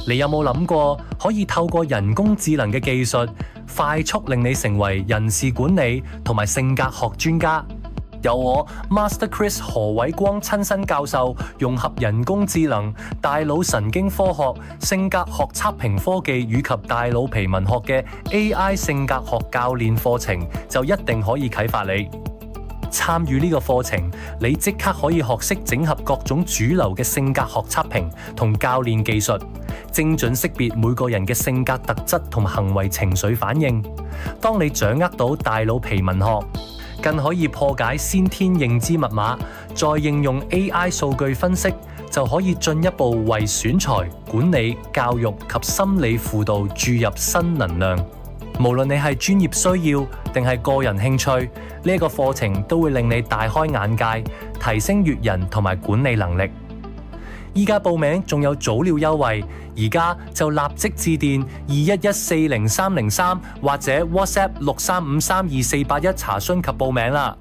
你有冇諗過可以透過人工智能嘅技術，快速令你成為人事管理同埋性格學專家？由我 Master Chris 何偉光親身教授，融合人工智能、大腦神經科學、性格學測評科技以及大腦皮紋學嘅 AI 性格學教練課程，就一定可以啟發你。參與呢個課程，你即刻可以學識整合各種主流嘅性格學測評同教練技術，精準識別每個人嘅性格特質同行為情緒反應。當你掌握到大腦皮紋學，更可以破解先天認知密碼，再應用 AI 數據分析，就可以進一步為選才、管理、教育及心理輔導注入新能量。無論你係專業需要定係個人興趣，呢個課程都會令你大開眼界，提升閱人同埋管理能力。依家報名仲有早鳥優惠，而家就立即致電21140303或者 WhatsApp 635328481查詢及報名啦。